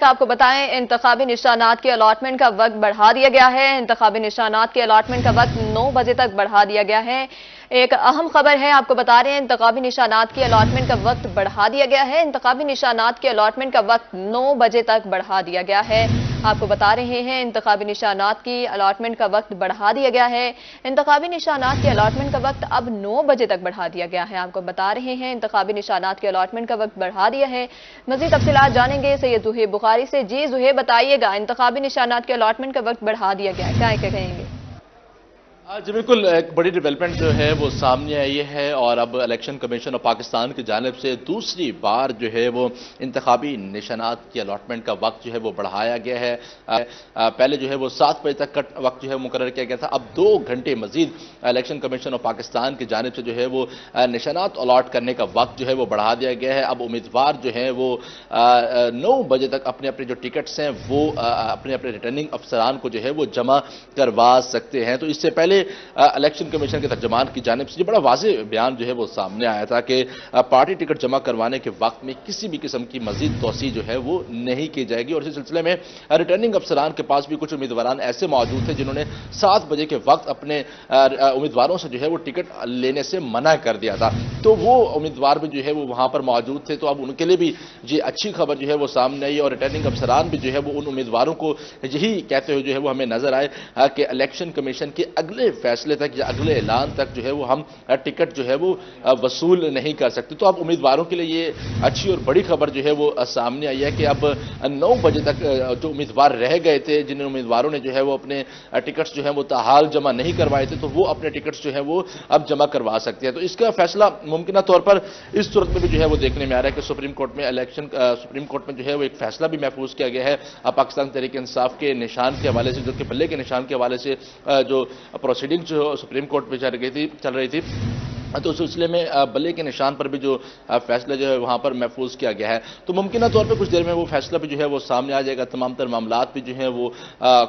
آپ کو بتائیں انتخابی نشانات کے الاٹمنٹ کا وقت بڑھا دیا گیا ہے۔ انتخابی نشانات کے الاٹمنٹ کا وقت 9 بجے تک بڑھا دیا گیا ہے۔ ایک اہم خبر ہے، آپ کو بتا رہے ہیں انتخابی نشانات کے الاٹمنٹ کا وقت بڑھا دیا گیا ہے۔ انتخابی نشانات کے الاٹمنٹ کا وقت 9 بجے تک بڑھا دیا گیا ہے۔ آپ کو بتا رہے ہیں انتخابی نشانات کی الاٹمنٹ کا وقت بڑھا دیا گیا ہے۔ انتخابی نشانات کے الاٹمنٹ کا وقت اب 9 بجے تک بڑھا دیا گیا ہے۔ آپ کو بتا رہے ہیں انتخابی نشانات کے الاٹمنٹ کا وقت بڑھا دیا ہے۔ مزید تفصیلات جانیں گے سید زہیب بخاری سے۔ جی زہیب بتائیے گا، انتخابی نشانات کے الاٹمنٹ کا وقت بڑھا دیا گیا ہے، کیا کہیں گے؟ جی بالکل، ایک بڑی ڈیولپمنٹ جو ہے وہ سامنے آئی ہے اور اب الیکشن کمیشن آف پاکستان کی جانب سے دوسری بار جو ہے وہ انتخابی نشانات کی الاٹمنٹ کا وقت جو ہے وہ بڑھایا گیا ہے۔ پہلے جو ہے وہ 7 بجے تک کا وقت جو ہے مقرر کیا گیا تھا، اب 2 گھنٹے مزید الیکشن کمیشن آف پاکستان کی جانب سے جو ہے وہ نشانات الاٹ کرنے کا وقت جو ہے وہ بڑھا دیا گیا ہے۔ اب امیدوار جو ہیں وہ 9 بجے تک اپنے اپنے جو ٹکٹس ہیں وہ اپنے اپنے ریٹرننگ افسران کو جو ہے وہ جمع کروا سکتے ہیں۔ تو اس سے پہلے الیکشن کمیشن کے ترجمان کی جانب سے بڑا واضح بیان جو ہے وہ سامنے آیا تھا کہ پارٹی ٹکٹ جمع کروانے کے وقت میں کسی بھی قسم کی مزید توسیع جو ہے وہ نہیں کی جائے گی، اور اسی سلسلے میں ریٹرننگ افسران کے پاس بھی کچھ امیدواران ایسے موجود تھے جنہوں نے 7 بجے کے وقت اپنے امیدواروں سے جو ہے وہ ٹکٹ لینے سے منع کر دیا تھا، تو وہ امیدوار بھی جو ہے وہ وہاں پر موجود تھے، تو اب ان کے لیے بھی یہ اچھی خبر جو ہے وہ سامنے آئی، اور ریٹرننگ افسران بھی جو ہے وہ ان امیدواروں کو یہی کہتے ہوئے جو ہے وہ ہمیں نظر آئے کہ الیکشن کمیشن کے اگلے فیصلے تک یا اگلے اعلان تک جو ہے وہ ہم ٹکٹ جو ہے وہ وصول نہیں کر سکتے۔ تو اب امیدواروں کے لیے یہ اچھی اور بڑی خبر جو ہے وہ سامنے آئی ہے کہ اب 9 بجے تک جو امیدوار رہ گئے تھے، جن امیدواروں نے جو ہے وہ اپنے ٹکٹس جو ہیں وہ تاحال جمع نہیں کروائے تھے، تو وہ اپنے ٹکٹس جو ہیں وہ اب جمع کروا سکتے ہیں۔ تو اس کا فیصلہ ممکنہ طور پر اس صورت میں بھی جو ہے وہ دیکھنے میں آ رہا ہے کہ سپریم کورٹ میں جو ہے وہ ایک فیصلہ بھی محفوظ کیا گیا ہے پاکستان تحریک انصاف کے نشان کے حوالے سے، جو کہ بلے کے نشان کے حوالے سے جو پروسیڈنگ جو سپریم کورٹ میں چل رہی تھی، تو اس سلسلے میں بلے کے نشان پر بھی جو فیصلہ جو ہے وہاں پر محفوظ کیا گیا ہے، تو ممکنہ طور پہ کچھ دیر میں وہ فیصلہ بھی جو ہے وہ سامنے آ جائے گا، تمام تر معاملات بھی جو ہیں وہ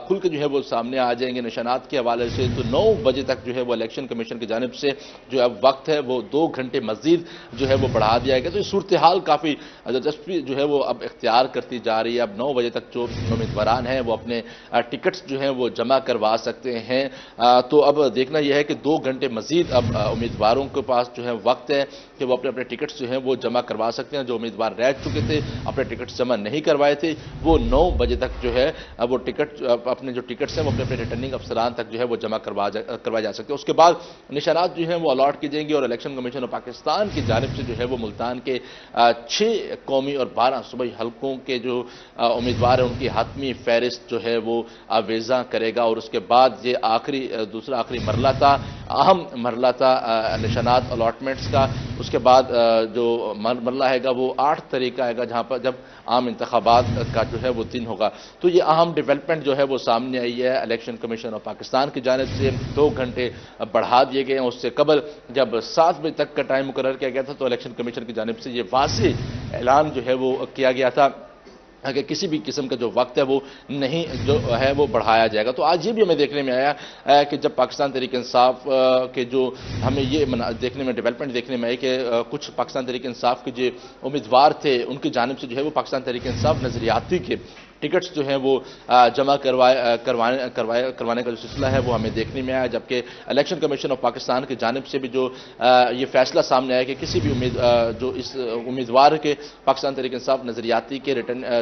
کھل کے جو ہے وہ سامنے آ جائیں گے نشانات کے حوالے سے۔ تو 9 بجے تک جو ہے وہ الیکشن کمیشن کی جانب سے جو اب وقت ہے وہ 2 گھنٹے مزید جو ہے وہ بڑھا دیا گیا، تو یہ صورتحال کافی دلچسپی جو ہے وہ اب اختیار کرتی جا رہی ہے۔ اب 9 بجے تک جو امیدواران ہیں وہ اپنے ٹکٹس جو ہیں وہ جمع کروا سکتے ہیں، تو اب دیکھنا یہ ہے کہ 2 گھنٹے مزید اب امیدواروں کے پاس جو ہے وقت ہے کہ وہ اپنے اپنے ٹکٹس جو ہیں وہ جمع کروا سکتے ہیں۔ جو امیدوار رہ چکے تھے، اپنے ٹکٹس جمع نہیں کروائے تھے، وہ 9 بجے تک جو ہے وہ اپنے جو ٹکٹس ہیں وہ اپنے اپنے ریٹرننگ افسران تک جو ہے وہ جمع کروائے جا سکتے ہیں۔ اس کے بعد نشانات جو ہیں وہ الاٹ کی جائیں گی، اور الیکشن کمیشن آف پاکستان کی جانب سے جو ہے وہ ملتان کے 6 قومی اور 12 صوبائی حلقوں کے جو امیدوار ہیں ان کی حتمی فہرست جو ہے وہ وضع کرے گا، اور اس کے بعد یہ دوسرا آخری مرحلہ تھا، اہم مرحلہ تھا نشانات الاٹمنٹس کا۔ اس کے بعد جو مرحلہ ہے گا وہ 8 تاریخ کا ہے گا، جہاں پر جب عام انتخابات کا جو ہے وہ دن ہوگا۔ تو یہ اہم ڈیولپمنٹ جو ہے وہ سامنے آئی ہے الیکشن کمیشن آف پاکستان کی جانب سے 2 گھنٹے بڑھا دیے گئے ہیں۔ اس سے قبل جب 7 بجے تک کا ٹائم مقرر کیا گیا تھا، تو الیکشن کمیشن کی جانب سے یہ واضح اعلان جو ہے وہ کیا گیا تھا کہ کسی بھی قسم کا جو وقت ہے وہ نہیں جو ہے وہ بڑھایا جائے گا۔ تو آج یہ بھی ہمیں دیکھنے میں آیا کہ جب پاکستان تحریک انصاف کے جو ہمیں یہ دیکھنے میں ڈیولپمنٹ دیکھنے میں آئی کہ کچھ پاکستان تحریک انصاف کے جو امیدوار تھے ان کی جانب سے جو ہے وہ پاکستان تحریک انصاف نظریاتی کے ٹکٹس جو ہیں وہ جمع کروانے کا جو سلسلہ ہے وہ ہمیں دیکھنے میں آیا، جبکہ الیکشن کمیشن آف پاکستان کی جانب سے بھی جو یہ فیصلہ سامنے آیا کہ کسی بھی جو اس امیدوار کے پاکستان تحریک انصاف نظریاتی کے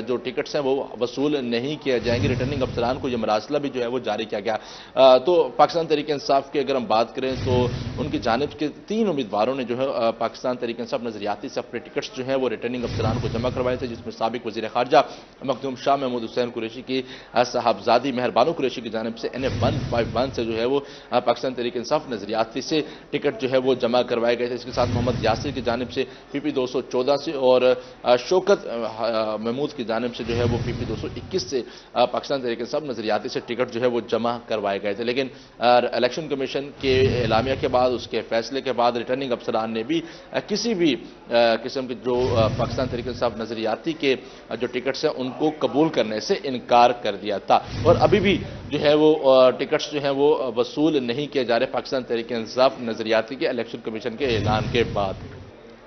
جو ٹکٹس ہیں وہ وصول نہیں کیے جائیں گے۔ ریٹرننگ افسران کو یہ مراسلہ بھی جو ہے وہ جاری کیا گیا۔ تو پاکستان تحریک انصاف کی اگر ہم بات کریں تو ان کی جانب کے 3 امیدواروں نے جو ہے پاکستان تحریک انصاف نظریاتی سے اپنے ٹکٹس جو ہیں وہ ریٹرننگ افسران کو جمع کروائے تھے، جس میں سابق وزیر خارجہ مخدوم شاہ محمود حسین قریشی کی صاحبزادی مہربانو قریشی کی جانب سے NA-151 سے جو ہے وہ پاکستان تحریک انصاف نظریاتی سے ٹکٹ جو ہے وہ جمع کروائے گئے تھے۔ اس کے ساتھ محمد یاسر کی جانب سے PP 214 سے، اور شوکت محمود کی جانب سے جو ہے وہ PP 221 سے پاکستان تحریک انصاف نظریاتی سے ٹکٹ جو ہے وہ جمع کروائے گئے تھے۔ لیکن الیکشن کمیشن کے اعلامیہ کے بعد، اس کے فیصلے کے بعد ریٹرننگ افسران نے بھی کسی بھی قسم کے جو پاکستان تحریک انصاف نظریاتی کے جو ٹکٹس ہیں ان کو قبول کرنے سے انکار کر دیا تھا، اور ابھی بھی جو ہے وہ ٹکٹس جو ہیں وہ وصول نہیں کیے جا رہے پاکستان تحریک انصاف نظریاتی کے الیکشن کمیشن کے اعلان کے بعد۔